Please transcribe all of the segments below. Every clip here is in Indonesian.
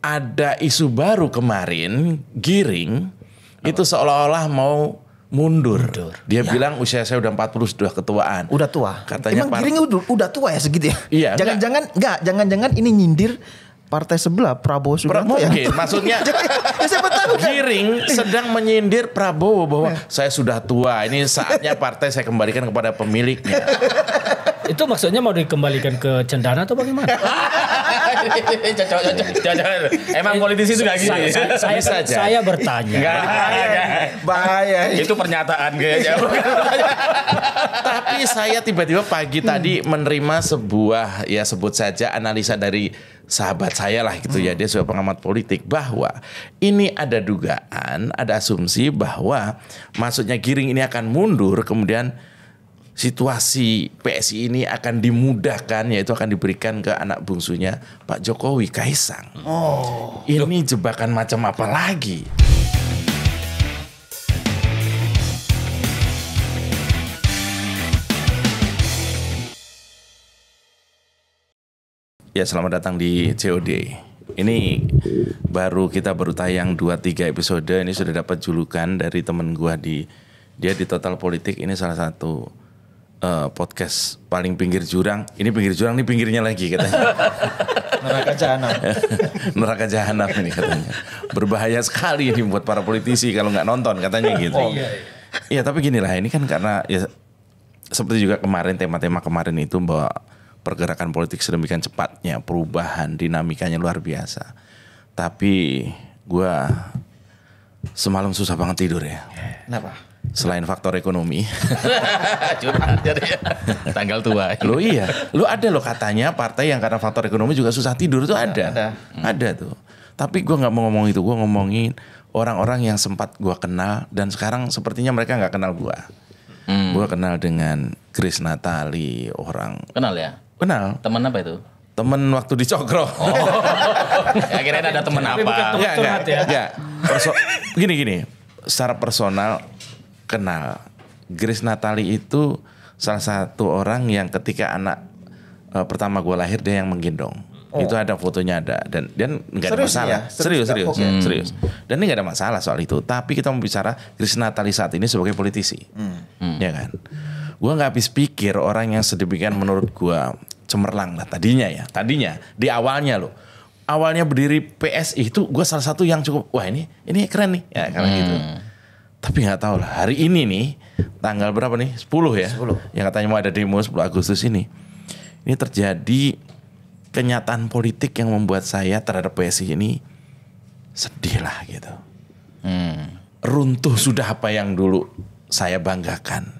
ada isu baru kemarin, Giring itu seolah-olah mau mundur. Dia bilang usia saya udah 40 sudah ketuaan. Udah tua. Katanya Emang Giring udah tua ya segitu ya? Iya. Jangan-jangan ini nyindir partai sebelah Prabowo Subianto ya. Mungkin maksudnya siapa tahu kan? Giring sedang menyindir Prabowo bahwa saya sudah tua, ini saatnya partai saya kembalikan kepada pemiliknya. Itu maksudnya mau dikembalikan ke Cendana atau bagaimana? Jangan. Emang politisi itu gak gitu. Saya bertanya. Bahaya. Itu pernyataan kayaknya. Tapi saya tiba-tiba pagi tadi menerima sebuah, ya sebut saja analisa dari sahabat saya lah gitu ya, dia sebagai pengamat politik, bahwa ini ada dugaan, ada asumsi bahwa maksudnya Giring ini akan mundur, kemudian situasi PSI ini akan dimudahkan, yaitu akan diberikan ke anak bungsunya Pak Jokowi, Kaisang. Ini jebakan macam apa lagi? Ya, selamat datang di COD. Ini kita baru tayang 2-3 episode. Ini sudah dapat julukan dari temen gua dia di Total Politik. Ini salah satu podcast paling pinggir jurang. Ini pinggir jurang, ini pinggirnya lagi katanya. Neraka jahanam. Neraka jahanam ini katanya. Berbahaya sekali ini buat para politisi kalau nggak nonton katanya gitu. Iya, tapi gini lah, ini kan karena ya seperti juga kemarin tema-tema kemarin itu bahwa pergerakan politik sedemikian cepatnya, perubahan, dinamikanya luar biasa. Tapi gue semalam susah banget tidur ya. Kenapa? Selain faktor ekonomi. Curhat jadi tanggal tua. Lo iya, lo ada lo katanya partai yang karena faktor ekonomi juga susah tidur itu ada. Ada tuh. Tapi gue nggak mau ngomong itu, gue ngomongin orang-orang yang sempat gue kenal dan sekarang sepertinya mereka nggak kenal gue. Gue kenal dengan Grace Natali, orang. Kenal ya? Kenal. Teman apa itu? Temen waktu di Cokro. Akhirnya ada teman apa? Enggak. Gini. Secara personal kenal. Grace Natali itu salah satu orang yang ketika anak pertama gue lahir dia yang menggendong. Itu ada fotonya ada dan nggak ada masalah. Serius. Dan ini nggak ada masalah soal itu. Tapi kita mau bicara Grace Natali saat ini sebagai politisi, ya kan? Gue nggak habis pikir orang yang sedemikian menurut gue cemerlang lah tadinya di awalnya loh. Awalnya berdiri PSI itu gue salah satu yang cukup wah ini keren nih ya karena gitu. Tapi nggak tahu lah hari ini nih tanggal berapa nih 10 ya 10. Yang katanya mau ada demo 10 Agustus ini terjadi kenyataan politik yang membuat saya terhadap PSI ini sedih lah gitu. Runtuh sudah apa yang dulu saya banggakan.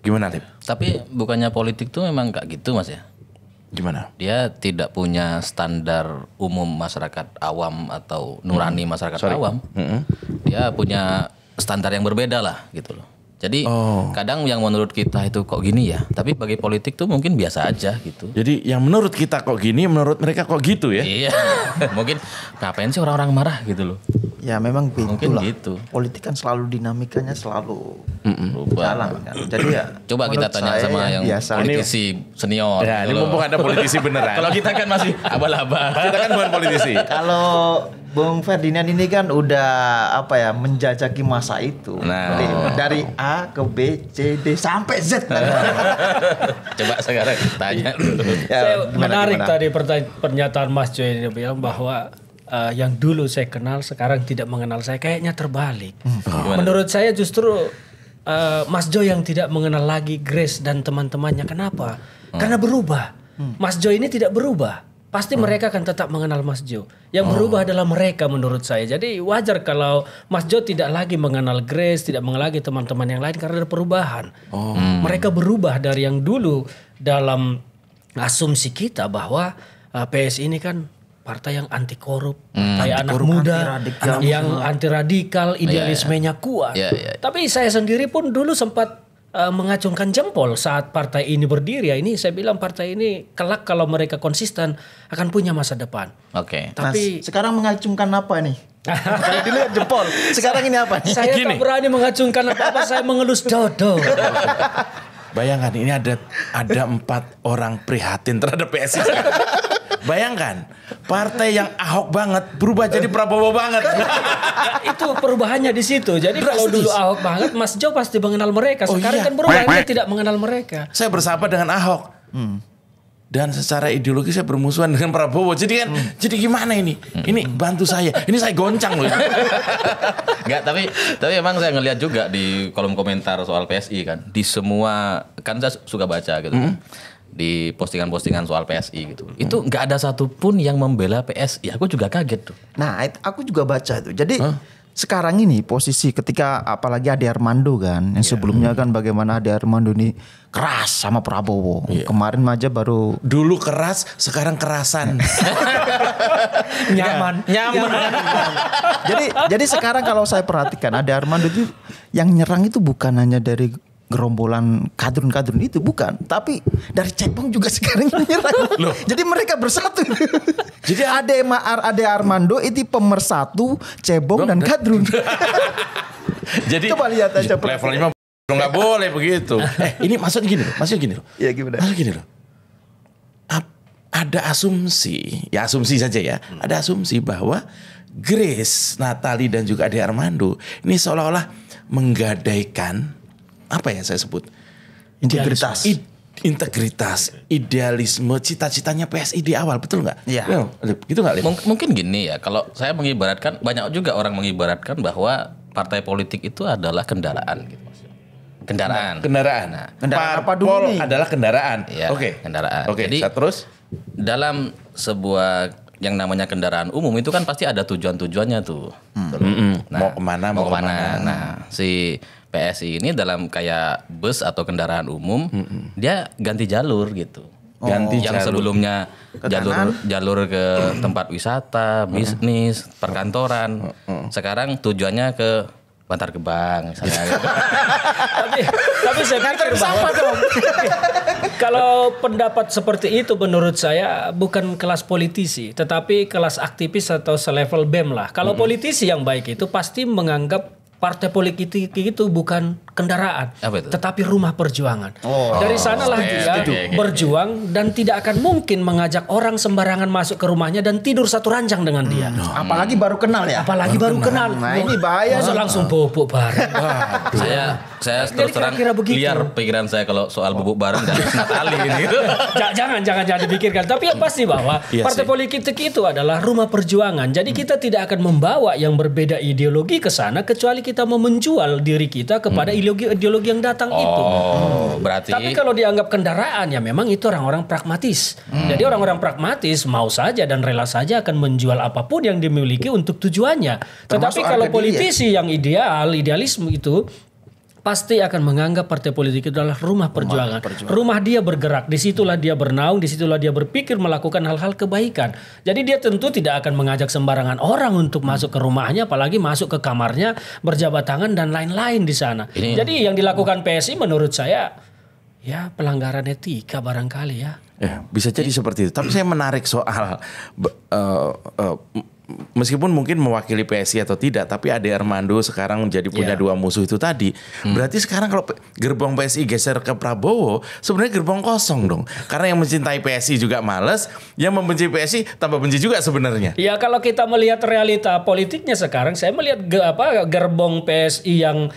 Gimana Lip? Tapi bukannya politik tuh memang gak gitu Mas ya? Gimana? Dia tidak punya standar umum masyarakat awam atau nurani masyarakat awam. Dia punya standar yang berbeda lah gitu loh. Jadi kadang yang menurut kita itu kok gini ya, tapi bagi politik tuh mungkin biasa aja gitu. Jadi yang menurut kita kok gini, menurut mereka kok gitu ya? Iya, mungkin ngapain sih orang-orang marah gitu loh. Ya memang mungkin lah. Gitu. Politik kan selalu dinamikanya selalu jalan kan. Jadi ya coba kita tanya sama yang politisi senior. Ya, ini mumpung ada politisi beneran. Kalau kita kan masih abal-abal. Kita kan bukan politisi. Kalau Bung Ferdinand ini kan udah menjajaki masa itu. Dari A ke B, C, D sampai Z. Coba sekarang tanya dulu. Menarik tadi pernyataan Mas Joy ini bilang bahwa yang dulu saya kenal sekarang tidak mengenal saya, kayaknya terbalik. Menurut saya justru Mas Joy yang tidak mengenal lagi Grace dan teman-temannya. Kenapa? Karena berubah. Mas Joy ini tidak berubah. Pasti mereka akan tetap mengenal Mas Jo. Yang berubah adalah mereka menurut saya. Jadi wajar kalau Mas Jo tidak lagi mengenal Grace, tidak mengenal lagi teman-teman yang lain karena ada perubahan. Mereka berubah dari yang dulu dalam asumsi kita bahwa PSI ini kan partai yang anti korup, partai anak muda, yang anti radikal, idealismenya kuat. Tapi saya sendiri pun dulu sempat mengacungkan jempol saat partai ini berdiri. Ya, ini saya bilang partai ini kelak kalau mereka konsisten akan punya masa depan. Oke. Tapi sekarang mengacungkan apa nih? Kalau dilihat jempol, sekarang ini apa nih? Saya tak berani mengacungkan apa-apa, saya mengelus dodo. Bayangkan ini ada 4 orang prihatin terhadap PSI. Bayangkan, partai yang Ahok banget berubah jadi Prabowo banget. Itu perubahannya di situ. Jadi kalau dulu Ahok banget, Mas Jo pasti mengenal mereka. Sekarang kan berubah, dia tidak mengenal mereka. Saya bersahabat dengan Ahok. Dan secara ideologi saya bermusuhan dengan Prabowo. Jadi kan, jadi gimana ini? Ini bantu saya. Ini saya goncang loh. Enggak, tapi emang saya ngelihat juga di kolom komentar soal PSI kan. Di semua, kan saya suka baca gitu. Di postingan-postingan soal PSI gitu. Itu nggak ada satupun yang membela PSI. Aku juga kaget tuh. Nah, aku juga baca itu. Jadi sekarang ini posisi ketika apalagi Ade Armando kan, yang sebelumnya kan bagaimana Ade Armando ini keras sama Prabowo. Kemarin aja baru dulu keras, sekarang kerasan. Nyaman. Jadi sekarang kalau saya perhatikan Ade Armando itu yang nyerang itu bukan hanya dari gerombolan kadrun-kadrun itu, bukan, tapi dari Cebong juga sekarang menyerang. Loh. Jadi mereka bersatu. Jadi Ade Armando itu pemersatu Cebong dan kadrun. Jadi coba lihat aja levelnya nggak boleh begitu. Ini maksudnya gini loh. Iya, gimana? Maksudnya gini loh. Ada asumsi, ya asumsi saja ya. Ada asumsi bahwa Grace, Natali dan juga Ade Armando ini seolah-olah menggadaikan apa ya saya sebut? Integritas, idealisme, cita-citanya PSI di awal, betul nggak? Iya. Gitu nggak? Mungkin gini ya, kalau saya mengibaratkan, banyak juga orang mengibaratkan bahwa partai politik itu adalah kendaraan gitu. Kendaraan. Nah, kendaraan apa dulu nih? Adalah kendaraan. Ya, kendaraan. Oke, jadi terus dalam sebuah yang namanya kendaraan umum itu kan pasti ada tujuan-tujuannya tuh. Nah, mau kemana? Nah, si PSI ini dalam kayak bus atau kendaraan umum, dia ganti jalur gitu. Yang sebelumnya jalur ke tempat wisata, bisnis, perkantoran. Sekarang tujuannya ke Bantar Gebang misalnya. tapi saya pikir bahwa kalau pendapat seperti itu menurut saya bukan kelas politisi, tetapi kelas aktivis atau selevel BEM lah. Kalau politisi yang baik itu pasti menganggap partai politik itu bukan kendaraan, tetapi rumah perjuangan. Dari sanalah dia berjuang dan tidak akan mungkin mengajak orang sembarangan masuk ke rumahnya dan tidur satu ranjang dengan dia. Apalagi baru kenal ya. Apalagi baru kenal. Nah, ini bahaya. Langsung bobok bareng. Saya terus terang liar pikiran saya kalau soal bubuk bareng dan Natali ini. Jangan dipikirkan. Tapi yang pasti bahwa partai politik itu adalah rumah perjuangan. Jadi kita tidak akan membawa yang berbeda ideologi ke sana kecuali kita mau menjual diri kita kepada ideologi yang datang itu. Berarti. Tapi kalau dianggap kendaraan ya memang itu orang-orang pragmatis. Jadi orang-orang pragmatis mau saja dan rela saja akan menjual apapun yang dimiliki untuk tujuannya. Tetapi kalau politisi yang idealisme itu pasti akan menganggap partai politik itu adalah rumah perjuangan. Rumah dia bergerak, disitulah dia bernaung, disitulah dia berpikir melakukan hal-hal kebaikan. Jadi dia tentu tidak akan mengajak sembarangan orang untuk masuk ke rumahnya, apalagi masuk ke kamarnya, berjabat tangan dan lain-lain di sana. Jadi yang dilakukan PSI menurut saya ya pelanggaran etika barangkali ya. Ya bisa jadi seperti itu. Tapi saya menarik soal meskipun mungkin mewakili PSI atau tidak, tapi Ade Armando sekarang menjadi punya dua musuh itu tadi. Berarti sekarang kalau gerbong PSI geser ke Prabowo, sebenarnya gerbong kosong dong. Karena yang mencintai PSI juga males, yang membenci PSI tambah benci juga sebenarnya. Ya kalau kita melihat realita politiknya sekarang, saya melihat gerbong PSI yang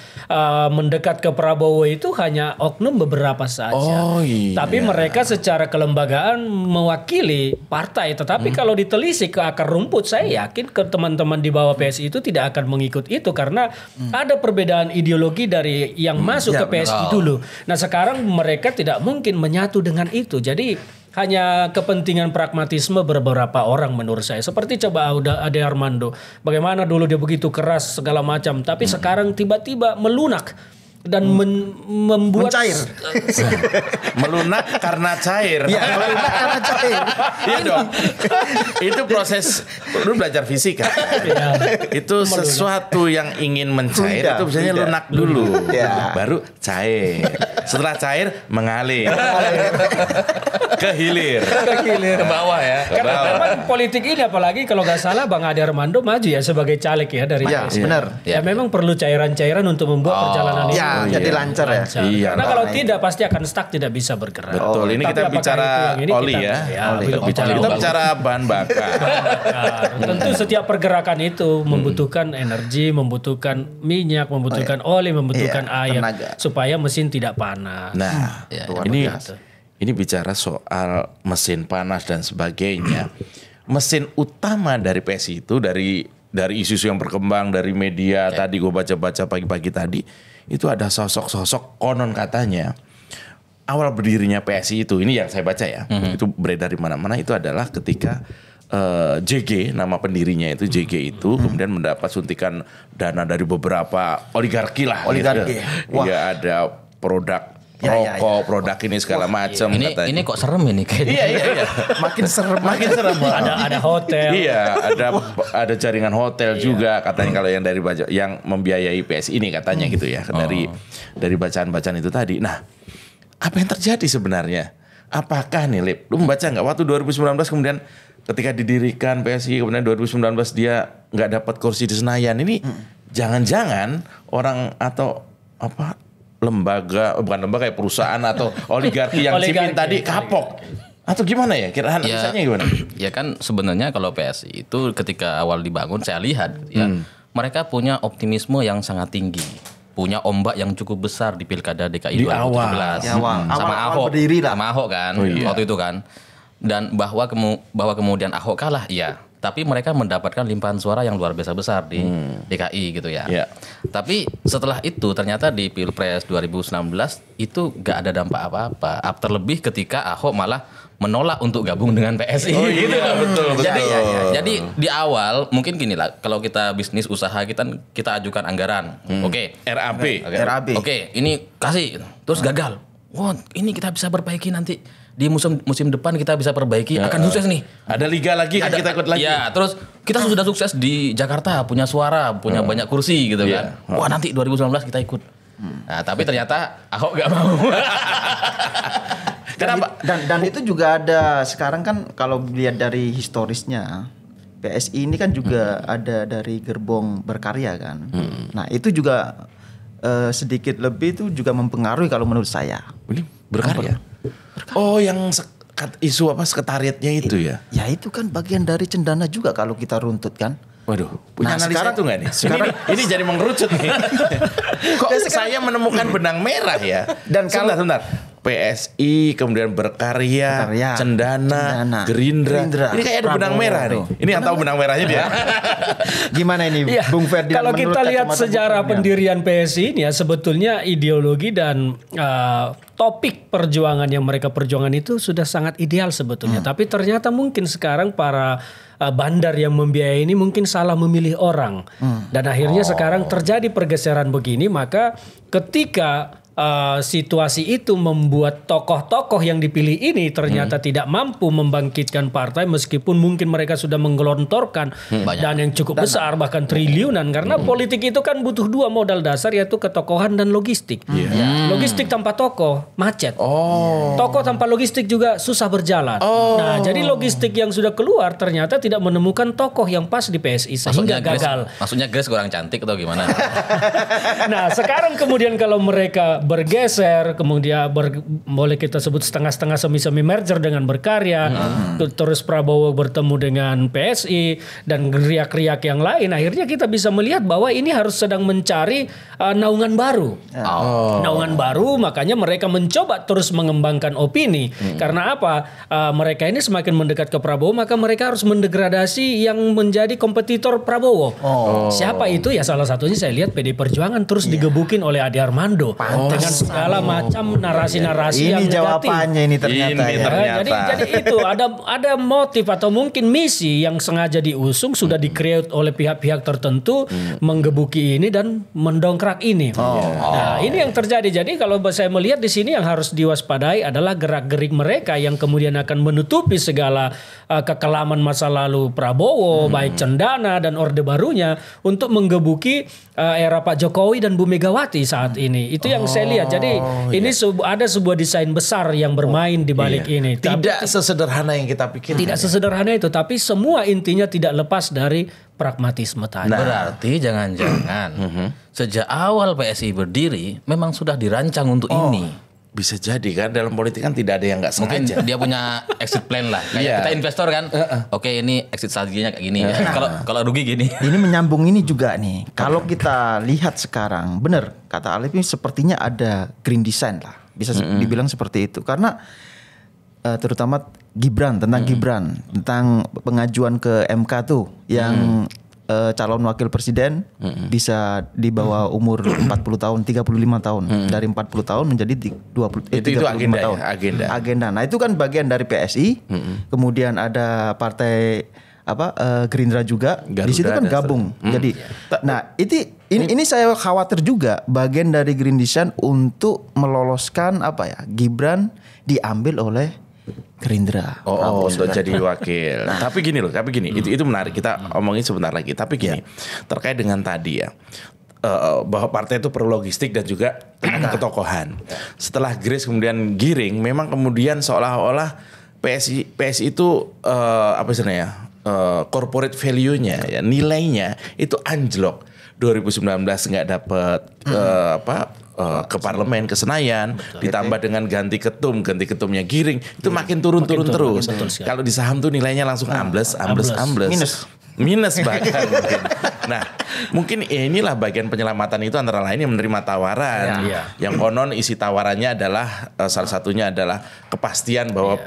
mendekat ke Prabowo itu hanya oknum beberapa saja. Tapi mereka secara kelembagaan mewakili partai. Tetapi kalau ditelisik ke akar rumput, saya yakin ke teman-teman di bawah PSI itu tidak akan mengikut itu karena ada perbedaan ideologi dari yang masuk ke PSI dulu. Nah sekarang mereka tidak mungkin menyatu dengan itu. Jadi hanya kepentingan pragmatisme beberapa orang menurut saya. Seperti coba Ade Armando. Bagaimana dulu dia begitu keras segala macam. Tapi sekarang tiba-tiba melunak. Dan membuat mencair. Melunak karena cair. Iya, melunak karena cair. Iya dong. Itu proses, lu belajar fisika. Itu sesuatu yang ingin mencair itu biasanya lunak dulu. Baru cair. Setelah cair mengalir. Ke hilir. Ke bawah ya. Karena memang politik ini apalagi kalau nggak salah Bang Ade Armando maju ya sebagai caleg ya dari PSI. Benar. Ya memang perlu cairan-cairan untuk membuat perjalanan ini jadi lancar ya. Iya. Karena kalau tidak pasti akan stuck, tidak bisa bergerak. Betul. Ini Tapi kita apakah bicara itu yang ini oli kita- ya. oli. Kita bicara bahan bakar. Tentu setiap pergerakan itu membutuhkan energi, membutuhkan minyak, membutuhkan oli, membutuhkan air tenaga. supaya mesin tidak panas. Nah, luar ini biasa. ini bicara soal mesin panas dan sebagainya. Mesin utama dari PSI itu dari isu-isu yang berkembang dari media tadi gue baca-baca pagi-pagi tadi itu ada sosok-sosok konon katanya awal berdirinya PSI itu, ini yang saya baca ya, itu beredar di mana-mana, itu adalah ketika JG, nama pendirinya itu JG itu kemudian mendapat suntikan dana dari beberapa oligarki lah. Oligarki. Gitu. Iya, ada produk rokok, produk ini segala macam katanya. Ini kok serem ini kayaknya. Iya. Makin serem. Makin serem. Ada hotel. Iya, ada jaringan hotel juga katanya kalau yang dari yang membiayai PSI ini katanya gitu ya, dari bacaan-bacaan itu tadi. Nah, apa yang terjadi sebenarnya? Apakah nih Lip, lu membaca nggak waktu 2019 kemudian ketika didirikan PSI kemudian 2019 dia nggak dapat kursi di Senayan ini jangan-jangan orang atau apa bukan lembaga kayak perusahaan atau oligarki yang Cipin tadi kapok atau gimana ya kira misalnya gimana? Ya kan sebenarnya kalau PSI itu ketika awal dibangun saya lihat ya mereka punya optimisme yang sangat tinggi. Punya ombak yang cukup besar di Pilkada DKI Di 2017. awal. Sama Awal Ahok. berdiri lah. Sama Ahok kan waktu itu kan. Dan bahwa kemudian Ahok kalah, iya. Tapi mereka mendapatkan limpahan suara yang luar biasa besar di DKI gitu ya. Yeah. Tapi setelah itu ternyata di Pilpres 2019 itu gak ada dampak apa-apa. Terlebih ketika Ahok malah menolak untuk gabung dengan PSI. Oh gitu lah, betul. Jadi di awal mungkin gini lah, kalau kita bisnis usaha kita ajukan anggaran. Oke. RAB. Oke, ini kasih terus gagal. Wah, ini kita bisa perbaiki nanti. Di musim depan kita bisa perbaiki, akan sukses nih. Ada liga lagi kan kita ikut lagi. Ya, terus kita sudah sukses di Jakarta, punya suara, punya banyak kursi gitu kan. Wah, nanti 2019 kita ikut. Nah, tapi ternyata Ahok gak mau. Kenapa? Dan itu juga ada sekarang kan kalau lihat dari historisnya PSI ini kan juga ada dari gerbong berkarya kan. Nah itu juga sedikit lebih itu juga mempengaruhi kalau menurut saya. Ini berkarya. Oh yang isu apa sekretariatnya itu ya? Ya itu kan bagian dari cendana juga kalau kita runtut kan. Waduh, punya analisa sekarang itu nggak nih? Ini jadi mengerucut nih. Kok saya menemukan benang merah ya? Dan kalau sebentar. PSI kemudian berkarya, Cendana, Gerindra. Ini kayak ada benang merah nih. Ini yang tahu benang merahnya dia. Gimana ini, Bung Ferdinand? Kalau kita lihat sejarah pendirian PSI ini ya sebetulnya ideologi dan topik perjuangan yang mereka perjuangan itu sudah sangat ideal sebetulnya. Tapi ternyata mungkin sekarang para bandar yang membiayai ini mungkin salah memilih orang. Dan akhirnya sekarang terjadi pergeseran begini, maka ketika situasi itu membuat tokoh-tokoh yang dipilih ini ternyata tidak mampu membangkitkan partai meskipun mungkin mereka sudah menggelontorkan dana yang cukup besar bahkan triliunan karena politik itu kan butuh dua modal dasar yaitu ketokohan dan logistik. Logistik tanpa tokoh macet. Tokoh tanpa logistik juga susah berjalan. Nah, jadi logistik yang sudah keluar ternyata tidak menemukan tokoh yang pas di PSI sehingga gagal. Maksudnya Grace kurang cantik atau gimana? Nah, sekarang kemudian kalau mereka bergeser, kemudian boleh kita sebut setengah-setengah semi-semi merger dengan berkarya, terus Prabowo bertemu dengan PSI dan riak-riak yang lain, akhirnya kita bisa melihat bahwa ini harus sedang mencari naungan baru. Naungan baru, makanya mereka mencoba terus mengembangkan opini. Karena apa? Mereka ini semakin mendekat ke Prabowo, maka mereka harus mendegradasi yang menjadi kompetitor Prabowo. Siapa itu? Ya salah satunya saya lihat PDI Perjuangan terus digebukin oleh Ade Armando. Dengan segala macam narasi-narasi yang negatif. Jawabannya ini ternyata Jadi itu ada motif atau mungkin misi yang sengaja diusung sudah di-create oleh pihak-pihak tertentu menggebuki ini dan mendongkrak ini. Nah, ini yang terjadi. Jadi kalau saya melihat di sini yang harus diwaspadai adalah gerak-gerik mereka yang kemudian akan menutupi segala kekelaman masa lalu Prabowo, baik Cendana dan Orde Barunya untuk menggebuki era Pak Jokowi dan Bu Megawati saat ini. Itu yang saya saya lihat. Jadi ini ada sebuah desain besar yang bermain di balik ini. Tidak sesederhana yang kita pikir. Tidak sesederhana itu, tapi semua intinya tidak lepas dari pragmatisme tadi. Berarti jangan-jangan sejak awal PSI berdiri memang sudah dirancang untuk ini. Bisa jadi kan, dalam politik kan tidak ada yang nggak Mungkin sengaja. dia punya exit plan lah. Kayak kita investor kan. Oke, ini exit strateginya kayak gini. Kalau rugi gini. Ini menyambung ini juga nih. Kalau kita lihat sekarang, benar kata Alif ini sepertinya ada green design lah. Bisa dibilang seperti itu. Karena terutama Gibran, tentang pengajuan ke MK tuh yang calon wakil presiden bisa di bawah umur 40 tahun, 35 tahun. Dari 40 tahun menjadi 35 agenda tahun. Agenda. Nah, itu kan bagian dari PSI. Kemudian ada partai Gerindra juga. Garuda, di situ kan gabung. Jadi nah, ini saya khawatir juga bagian dari Green Design untuk meloloskan Gibran diambil oleh Gerindra. Untuk jadi wakil. Tapi gini, itu menarik, kita omongin sebentar lagi. Tapi gini, terkait dengan tadi ya, bahwa partai itu perlu logistik dan juga tenaga ketokohan. Setelah Grace kemudian giring, memang kemudian seolah-olah PSI itu corporate value-nya ya, nilainya itu anjlok. 2019 nggak dapat ke parlemen, ke Senayan, ditambah dengan ganti ketumnya giring, itu makin turun terus. Kalau di saham tuh nilainya langsung ambles. Minus bahkan mungkin. Nah, mungkin inilah bagian penyelamatan itu, antara lain yang menerima tawaran. Yang konon isi tawarannya adalah salah satunya adalah kepastian bahwa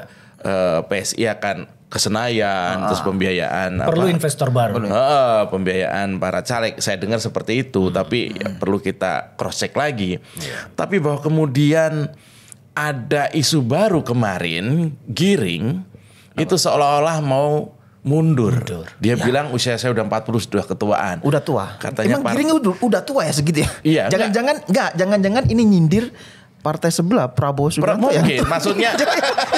PSI akan ke Senayan, terus pembiayaan perlu investor baru. Pembiayaan para caleg. Saya dengar seperti itu, tapi perlu kita cross check lagi. Tapi bahwa kemudian ada isu baru kemarin, giring itu seolah-olah mau mundur. Dia bilang usia saya udah 40, sudah ketuaan. Udah tua. Katanya emang giring udah tua ya segitu ya? Iya. Jangan-jangan ini nyindir partai sebelah Prabowo Subianto ya. Mungkin maksudnya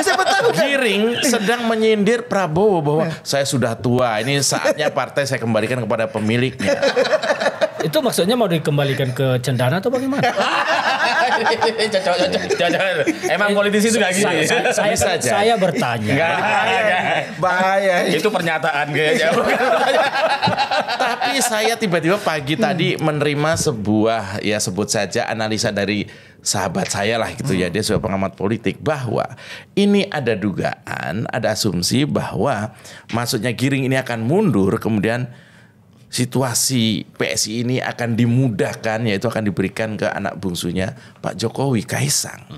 siapa tahu kan? Giring sedang menyindir Prabowo bahwa saya sudah tua, ini saatnya partai saya kembalikan kepada pemiliknya. Itu maksudnya mau dikembalikan ke Cendana atau bagaimana? Cocok. Emang politisi itu gak gini. Saya bertanya. Bahaya. Itu pernyataan kayaknya. Tapi saya tiba-tiba pagi tadi menerima sebuah, ya sebut saja analisa dari sahabat saya lah gitu ya, dia sebagai pengamat politik, bahwa ini ada dugaan, ada asumsi bahwa maksudnya giring ini akan mundur, kemudian situasi PSI ini akan dimudahkan, yaitu akan diberikan ke anak bungsunya Pak Jokowi, Kaisang.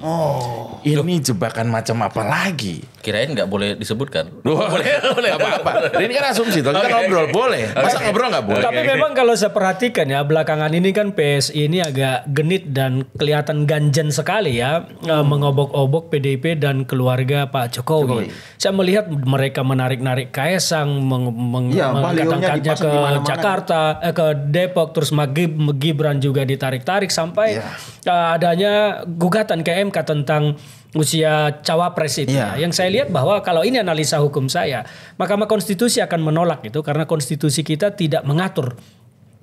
Ini jebakan macam apa lagi? Kirain nggak boleh disebutkan. Boleh apa-apa. Ini kan asumsi, kita ngobrol boleh. Masa ngobrol nggak boleh? Tapi memang kalau saya perhatikan ya, belakangan ini kan PSI ini agak genit dan kelihatan ganjen sekali ya, mengobok-obok PDIP dan keluarga Pak Jokowi. Saya melihat mereka menarik-narik Kaisang, mengangkat-angkatnya ke Jakarta, ke Depok, terus Gibran juga ditarik-tarik sampai adanya gugatan ke MK tentang usia cawapres itu. Yang saya lihat bahwa kalau ini analisa hukum saya, Mahkamah Konstitusi akan menolak itu karena konstitusi kita tidak mengatur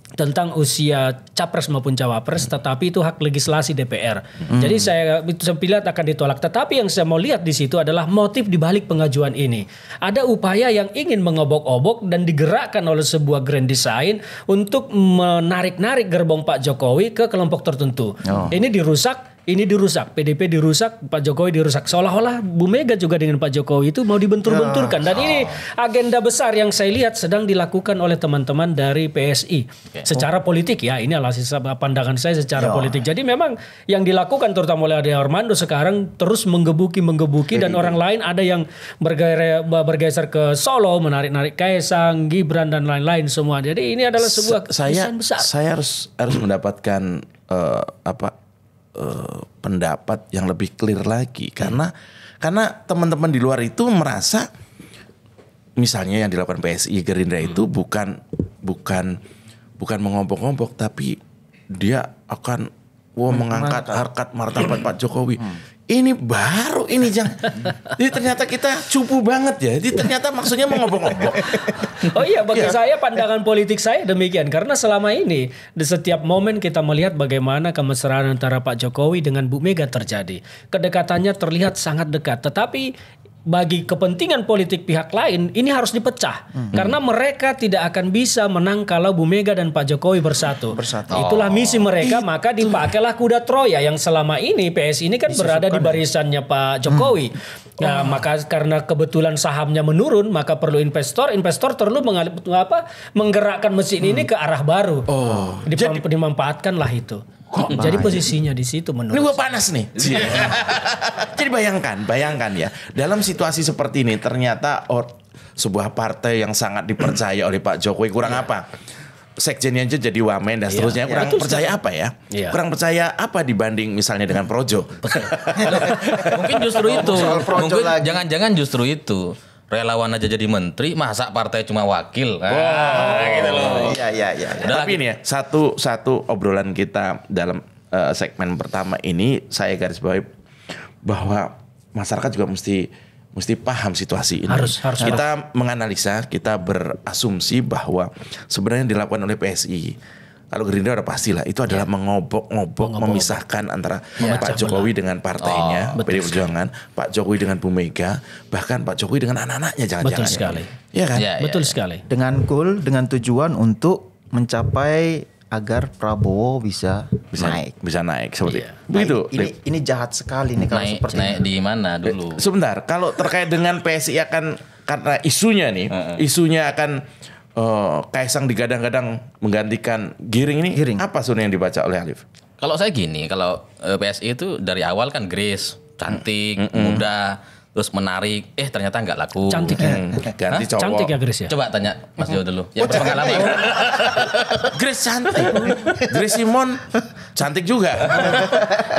tentang usia capres maupun cawapres, tetapi itu hak legislasi DPR. Jadi saya lihat akan ditolak. Tetapi yang saya mau lihat di situ adalah motif di balik pengajuan ini. Ada upaya yang ingin mengobok-obok dan digerakkan oleh sebuah grand design untuk menarik-narik gerbong Pak Jokowi ke kelompok tertentu. Ini dirusak, PDIP dirusak, Pak Jokowi dirusak. Seolah-olah Bu Mega juga dengan Pak Jokowi itu mau dibentur-benturkan. Dan ini agenda besar yang saya lihat sedang dilakukan oleh teman-teman dari PSI. Secara politik ya, ini adalah pandangan saya secara politik. Jadi memang yang dilakukan terutama oleh Ade Armando sekarang terus menggebuki dan orang lain ada yang bergeser ke Solo, menarik-narik Kaisang, Gibran dan lain-lain semua. Jadi ini adalah sebuah desain besar. Saya harus mendapatkan pendapat yang lebih clear lagi, karena teman-teman di luar itu merasa misalnya yang dilakukan PSI Gerindra itu bukan mengombok-ombok, tapi dia akan mengangkat harkat martabat Pak Jokowi. ini baru ini Jang. Jadi ternyata kita cupu banget ya. Jadi ternyata maksudnya mengobok-obok. Oh iya, bagi saya pandangan politik saya demikian. Karena selama ini di setiap momen kita melihat bagaimana kemesraan antara Pak Jokowi dengan Bu Mega terjadi. Kedekatannya terlihat sangat dekat. Tetapi bagi kepentingan politik pihak lain ini harus dipecah. Karena mereka tidak akan bisa menang kalau Bu Mega dan Pak Jokowi bersatu. Itulah misi mereka, maka dipakailah kuda Troya yang selama ini PSI ini kan berada di barisannya Pak Jokowi. Nah, maka karena kebetulan sahamnya menurun, maka perlu investor perlu menggerakkan mesin ini ke arah baru. Dimanfaatkanlah itu. Jadi posisinya di situ menurut. Ini gua panas nih. Jadi bayangkan ya, dalam situasi seperti ini ternyata sebuah partai yang sangat dipercaya oleh Pak Jokowi kurang apa? Sekjennya aja jadi wamen dan seterusnya. Kurang percaya apa ya? Kurang percaya apa dibanding misalnya dengan Projo? Mungkin justru itu. Mungkin jangan-jangan justru itu. Relawan aja jadi menteri, masa partai cuma wakil? Gitu loh. Iya. Tapi ini ya, satu obrolan kita dalam segmen pertama ini saya garis bawahi bahwa masyarakat juga mesti paham situasi ini. Harus. Kita menganalisa, kita berasumsi bahwa sebenarnya dilakukan oleh PSI. Kalau Gerindra udah pastilah itu adalah mengobok-ngobok, memisahkan antara Pak Jokowi dengan partainya, PD Perjuangan, Pak Jokowi dengan Bu Mega, bahkan Pak Jokowi dengan anak-anaknya jangan-jangan. Betul sekali. Iya kan? Betul sekali. Dengan goal, dengan tujuan untuk mencapai agar Prabowo bisa naik. Bisa naik seperti begitu. Ini jahat sekali nih kalau seperti naik di mana dulu? Sebentar, kalau terkait dengan PSI akan karena isunya nih, isunya akan Kaisang digadang-gadang menggantikan Giring ini. Apa sebenarnya yang dibaca oleh Alif? Kalau saya gini, kalau PSI itu dari awal kan grace, cantik, muda, terus menarik. Ternyata nggak laku. Cantik ya. Ganti cowok. Cantik ya Grace ya. Coba tanya Mas Jo dulu. Yang berpengalaman. Grace cantik. Grace Simon cantik juga.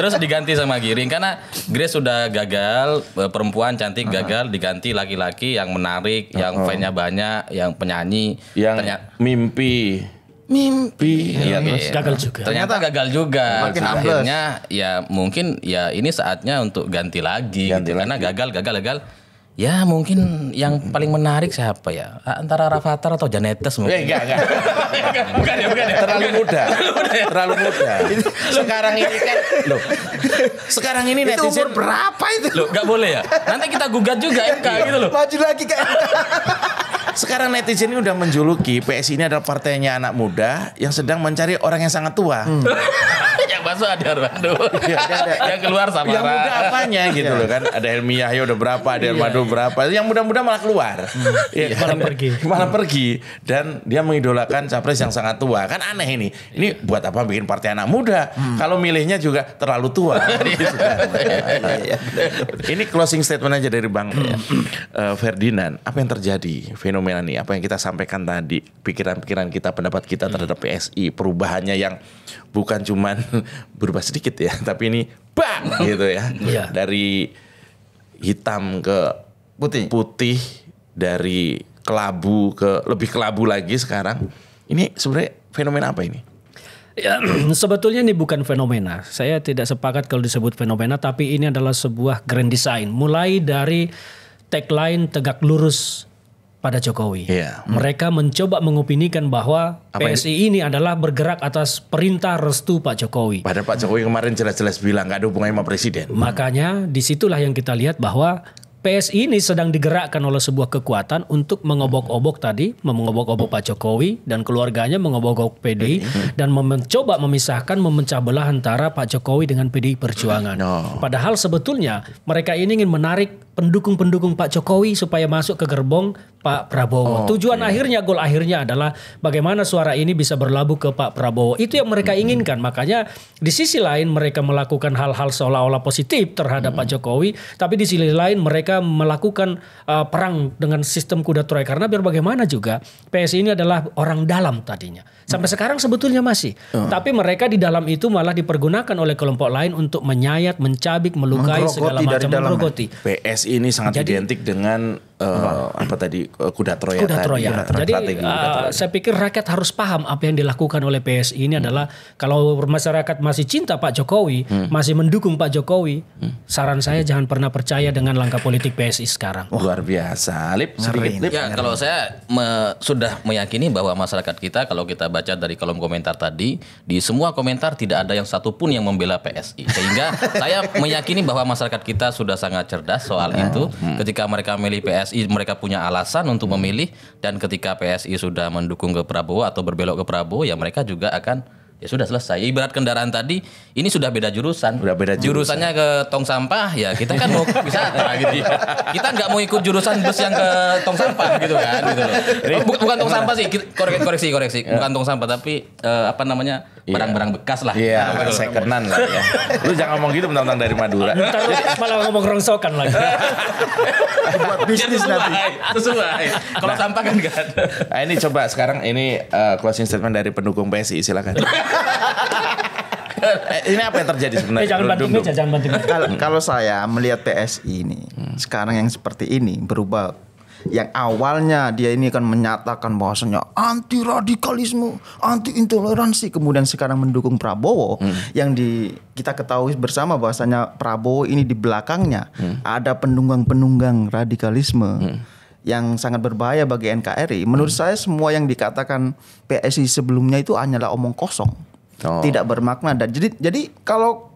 Terus diganti sama Giring karena Grace sudah gagal, perempuan cantik gagal, diganti laki-laki yang menarik, yang fan-nya banyak, yang penyanyi, yang mimpi. Iya, gagal juga. Ternyata gagal juga. Makin Akhirnya ya mungkin ya ini saatnya untuk ganti lagi. Karena gagal. Ya mungkin yang paling menarik siapa ya? Antara Rafathar atau Janetes mungkin. Enggak. Bukan ya. Terlalu muda. Sekarang ini kan sekarang ini itu netizen umur berapa itu? Loh, nggak boleh ya? Nanti kita gugat juga MK gitu loh. Maju lagi ke MK. Sekarang netizen ini udah menjuluki PSI ini adalah partainya anak muda yang sedang mencari orang yang sangat tua. Yang masuk ada Armando. Yang keluar Samara. Yang muda apanya gitu loh kan. Ada Helmi Yahya udah berapa, ada Armando berapa. Yang muda-muda malah keluar. Malah pergi. Dan dia mengidolakan capres yang sangat tua. Kan aneh ini. Ini buat apa bikin partai anak muda? Kalau milihnya juga terlalu tua. Ini closing statement aja dari Bang Ferdinand. Apa yang terjadi? Fenomena nih. Apa yang kita sampaikan tadi. Pikiran-pikiran kita, pendapat kita terhadap PSI. Perubahannya yang bukan cuman berubah sedikit ya, tapi ini bang gitu ya. Dari hitam ke putih, dari kelabu ke lebih kelabu lagi sekarang. Ini sebenarnya fenomena apa ini? Ya, sebetulnya ini bukan fenomena. Saya tidak sepakat kalau disebut fenomena, tapi ini adalah sebuah grand design. Mulai dari tagline tegak lurus pada Jokowi. Mereka mencoba mengopinikan bahwa PSI ini adalah bergerak atas perintah restu Pak Jokowi. Padahal Pak Jokowi kemarin jelas-jelas bilang gak ada hubungannya sama presiden. Makanya disitulah yang kita lihat bahwa PSI ini sedang digerakkan oleh sebuah kekuatan untuk mengobok-obok tadi, mengobok-obok Pak Jokowi dan keluarganya, mengobok-obok PDI dan mencoba memisahkan, memecah belah antara Pak Jokowi dengan PDI Perjuangan. Padahal sebetulnya mereka ini ingin menarik pendukung-pendukung Pak Jokowi supaya masuk ke gerbong Pak Prabowo. Tujuan akhirnya, goal akhirnya adalah bagaimana suara ini bisa berlabuh ke Pak Prabowo. Itu yang mereka inginkan. Makanya di sisi lain mereka melakukan hal-hal seolah-olah positif terhadap Pak Jokowi, tapi di sisi lain mereka melakukan perang dengan sistem kuda Troya. Karena biar bagaimana juga PSI ini adalah orang dalam tadinya. Sampai sekarang sebetulnya masih. Tapi mereka di dalam itu malah dipergunakan oleh kelompok lain untuk menyayat, mencabik, melukai segala macam, menggerogoti. PSI PSI ini sangat identik dengan kuda Troya tadi. Jadi saya pikir rakyat harus paham apa yang dilakukan oleh PSI ini adalah kalau masyarakat masih cinta Pak Jokowi, masih mendukung Pak Jokowi, saran saya jangan pernah percaya dengan langkah politik PSI sekarang. Luar biasa. Lip. Ya, kalau saya sudah meyakini bahwa masyarakat kita, kalau kita baca dari kolom komentar tadi, di semua komentar tidak ada yang satupun yang membela PSI. Sehingga saya meyakini bahwa masyarakat kita sudah sangat cerdas soal itu. Ketika mereka memilih PSI, mereka punya alasan untuk memilih, dan ketika PSI sudah mendukung ke Prabowo atau berbelok ke Prabowo, ya mereka juga akan ya sudah selesai. Ibarat kendaraan tadi, ini sudah beda jurusan. Jurusannya ke tong sampah, ya kita kan mau wisata gitu. Kita nggak mau ikut jurusan bus yang ke tong sampah gitu kan. Gitu loh. Bukan tong sampah sih, koreksi. Bukan tong sampah, tapi barang-barang bekas lah. Iya, secondan lah ya. Lu jangan ngomong gitu mentang-mentang dari Madura. Malah ngomong rongsokan lagi. Buat bisnis nanti. Sesuai. Kalau sampah kan nggak ada. Nah, ini coba sekarang ini closing statement dari pendukung PSI, silakan. Ini apa yang terjadi sebenarnya? Jangan banting meja. Kalau saya melihat PSI ini sekarang yang seperti ini berubah. Yang awalnya dia ini kan menyatakan bahwasanya anti radikalisme, anti intoleransi, kemudian sekarang mendukung Prabowo. Yang kita ketahui bersama bahwasanya Prabowo ini di belakangnya ada penunggang-penunggang radikalisme yang sangat berbahaya bagi NKRI. Menurut saya semua yang dikatakan PSI sebelumnya itu hanyalah omong kosong, tidak bermakna. Dan jadi kalau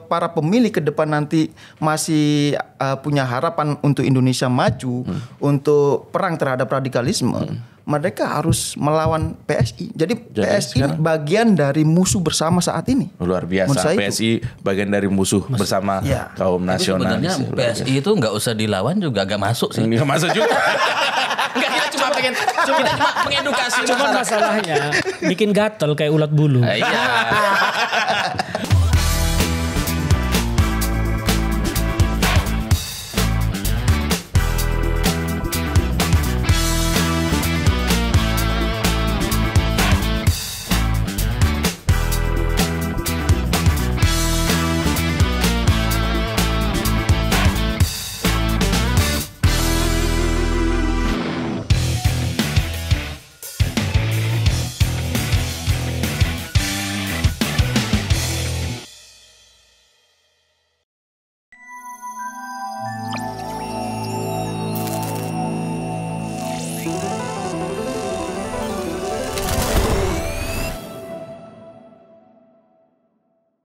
para pemilih ke depan nanti masih punya harapan untuk Indonesia maju, untuk perang terhadap radikalisme, mereka harus melawan PSI. Jadi PSI bagian dari musuh bersama saat ini. Luar biasa. PSI bagian dari musuh bersama kaum nasionalis. Sebenarnya PSI itu nggak usah dilawan juga gak masuk sih. Nggak masuk juga. Enggak, kita cuma mengedukasi. Cuman masalahnya bikin gatel kayak ulat bulu. Iya.